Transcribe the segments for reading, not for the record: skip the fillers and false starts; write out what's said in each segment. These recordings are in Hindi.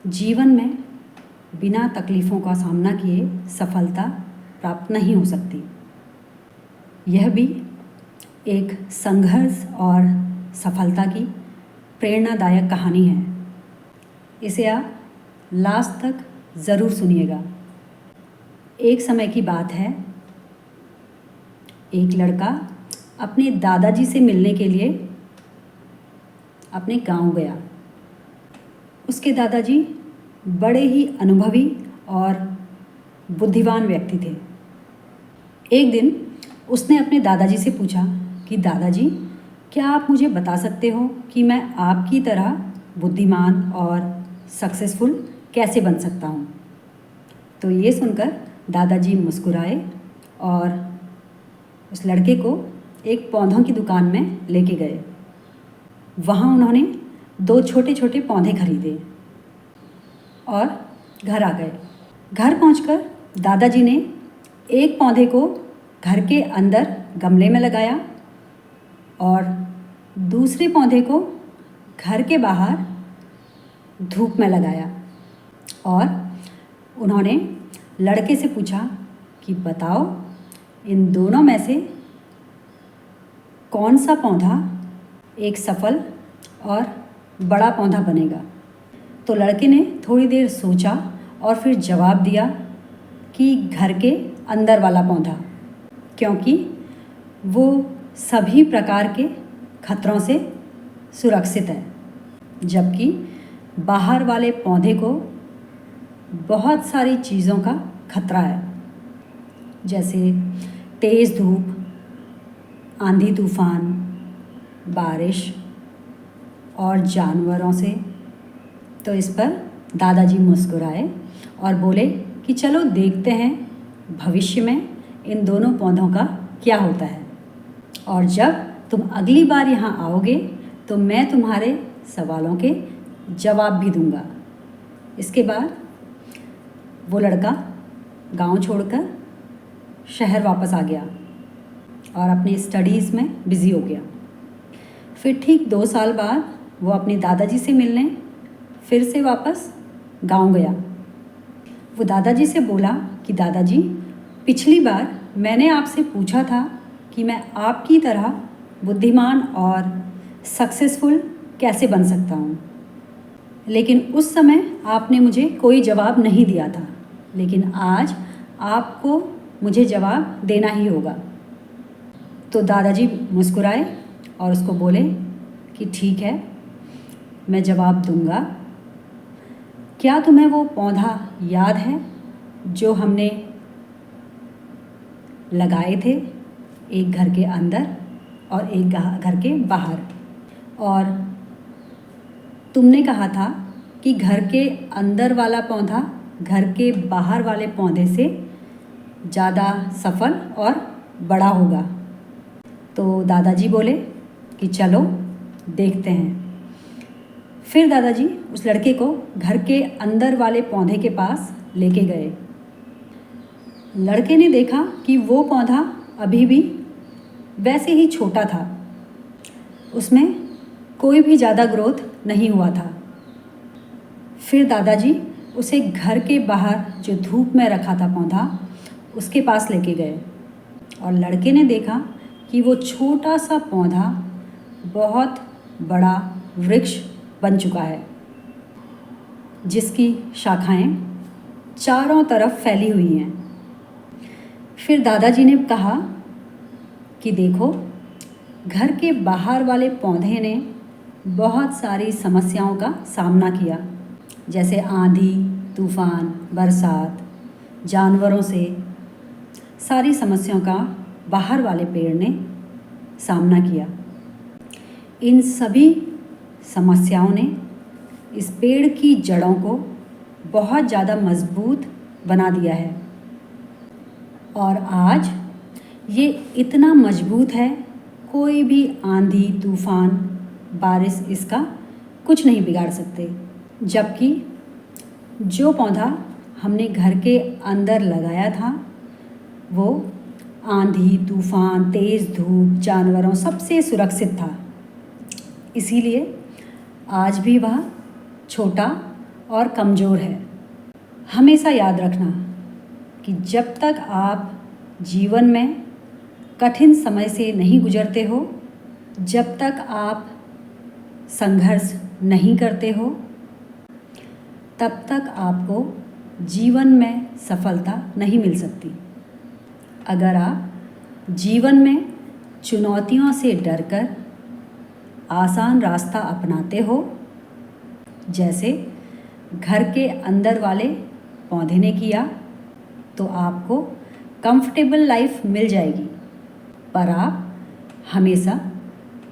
जीवन में बिना तकलीफ़ों का सामना किए सफलता प्राप्त नहीं हो सकती। यह भी एक संघर्ष और सफलता की प्रेरणादायक कहानी है। इसे आप लास्ट तक ज़रूर सुनिएगा। एक समय की बात है, एक लड़का अपने दादाजी से मिलने के लिए अपने गांव गया। उसके दादाजी बड़े ही अनुभवी और बुद्धिमान व्यक्ति थे। एक दिन उसने अपने दादाजी से पूछा कि दादाजी, क्या आप मुझे बता सकते हो कि मैं आपकी तरह बुद्धिमान और सक्सेसफुल कैसे बन सकता हूँ। तो ये सुनकर दादाजी मुस्कुराए और उस लड़के को एक पौधों की दुकान में लेके गए। वहाँ उन्होंने 2 छोटे छोटे पौधे खरीदे और घर आ गए। घर पहुंचकर दादाजी ने एक पौधे को घर के अंदर गमले में लगाया और दूसरे पौधे को घर के बाहर धूप में लगाया और उन्होंने लड़के से पूछा कि बताओ, इन दोनों में से कौन सा पौधा एक सफल और बड़ा पौधा बनेगा। तो लड़के ने थोड़ी देर सोचा और फिर जवाब दिया कि घर के अंदर वाला पौधा, क्योंकि वो सभी प्रकार के खतरों से सुरक्षित है, जबकि बाहर वाले पौधे को बहुत सारी चीज़ों का खतरा है, जैसे तेज़ धूप, आंधी तूफान, बारिश और जानवरों से। तो इस पर दादाजी मुस्कुराए और बोले कि चलो देखते हैं भविष्य में इन दोनों पौधों का क्या होता है, और जब तुम अगली बार यहाँ आओगे तो मैं तुम्हारे सवालों के जवाब भी दूंगा। इसके बाद वो लड़का गांव छोड़कर शहर वापस आ गया और अपनी स्टडीज़ में बिज़ी हो गया। फिर ठीक 2 साल बाद वो अपने दादाजी से मिलने फिर से वापस गांव गया। वो दादाजी से बोला कि दादाजी, पिछली बार मैंने आपसे पूछा था कि मैं आपकी तरह बुद्धिमान और सक्सेसफुल कैसे बन सकता हूँ, लेकिन उस समय आपने मुझे कोई जवाब नहीं दिया था, लेकिन आज आपको मुझे जवाब देना ही होगा। तो दादाजी मुस्कुराए और उसको बोले कि ठीक है, मैं जवाब दूंगा। क्या तुम्हें वो पौधा याद है जो हमने लगाए थे, एक घर के अंदर और एक घर के बाहर, और तुमने कहा था कि घर के अंदर वाला पौधा घर के बाहर वाले पौधे से ज़्यादा सफल और बड़ा होगा। तो दादाजी बोले कि चलो देखते हैं। फिर दादाजी उस लड़के को घर के अंदर वाले पौधे के पास लेके गए। लड़के ने देखा कि वो पौधा अभी भी वैसे ही छोटा था, उसमें कोई भी ज़्यादा ग्रोथ नहीं हुआ था। फिर दादाजी उसे घर के बाहर जो धूप में रखा था पौधा, उसके पास लेके गए और लड़के ने देखा कि वो छोटा सा पौधा बहुत बड़ा वृक्ष बन चुका है, जिसकी शाखाएं चारों तरफ फैली हुई हैं। फिर दादाजी ने कहा कि देखो, घर के बाहर वाले पौधे ने बहुत सारी समस्याओं का सामना किया, जैसे आंधी तूफान, बरसात, जानवरों से। सारी समस्याओं का बाहर वाले पेड़ ने सामना किया। इन सभी समस्याओं ने इस पेड़ की जड़ों को बहुत ज़्यादा मजबूत बना दिया है, और आज ये इतना मजबूत है, कोई भी आंधी तूफान, बारिश इसका कुछ नहीं बिगाड़ सकते। जबकि जो पौधा हमने घर के अंदर लगाया था, वो आंधी तूफान, तेज़ धूप, जानवरों सबसे सुरक्षित था। इसीलिए आज भी वह छोटा और कमज़ोर है। हमेशा याद रखना कि जब तक आप जीवन में कठिन समय से नहीं गुजरते हो, जब तक आप संघर्ष नहीं करते हो, तब तक आपको जीवन में सफलता नहीं मिल सकती। अगर आप जीवन में चुनौतियों से डरकर आसान रास्ता अपनाते हो, जैसे घर के अंदर वाले पौधे ने किया, तो आपको कंफर्टेबल लाइफ मिल जाएगी, पर आप हमेशा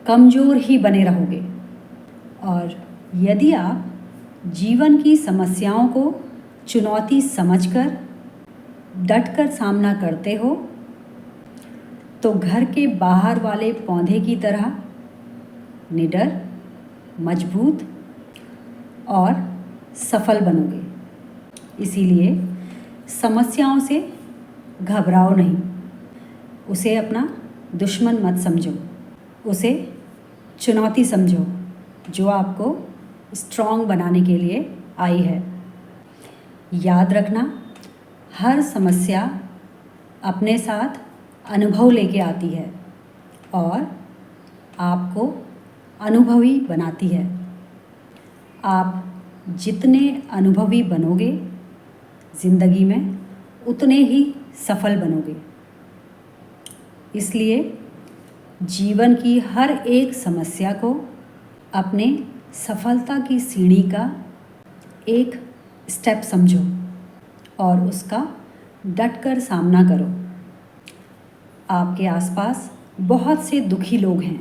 कमज़ोर ही बने रहोगे। और यदि आप जीवन की समस्याओं को चुनौती समझकर डटकर सामना करते हो, तो घर के बाहर वाले पौधे की तरह निडर, मजबूत और सफल बनोगे। इसीलिए समस्याओं से घबराओ नहीं, उसे अपना दुश्मन मत समझो, उसे चुनौती समझो जो आपको स्ट्रॉन्ग बनाने के लिए आई है। याद रखना, हर समस्या अपने साथ अनुभव लेके आती है और आपको अनुभवी बनाती है। आप जितने अनुभवी बनोगे ज़िंदगी में, उतने ही सफल बनोगे। इसलिए जीवन की हर एक समस्या को अपने सफलता की सीढ़ी का एक स्टेप समझो और उसका डटकर सामना करो। आपके आसपास बहुत से दुखी लोग हैं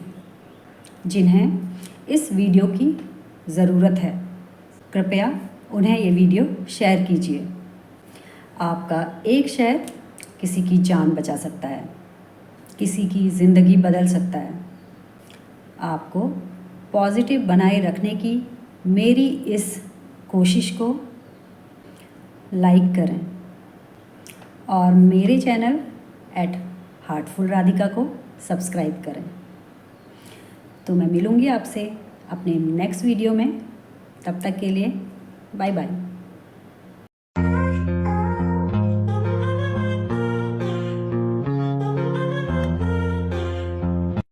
जिन्हें इस वीडियो की ज़रूरत है। कृपया उन्हें ये वीडियो शेयर कीजिए। आपका एक शेयर किसी की जान बचा सकता है, किसी की ज़िंदगी बदल सकता है। आपको पॉजिटिव बनाए रखने की मेरी इस कोशिश को लाइक करें और मेरे चैनल @हार्टफुल राधिका को सब्सक्राइब करें। तो मैं मिलूँगी आपसे अपने नेक्स्ट वीडियो में। तब तक के लिए बाय बाय।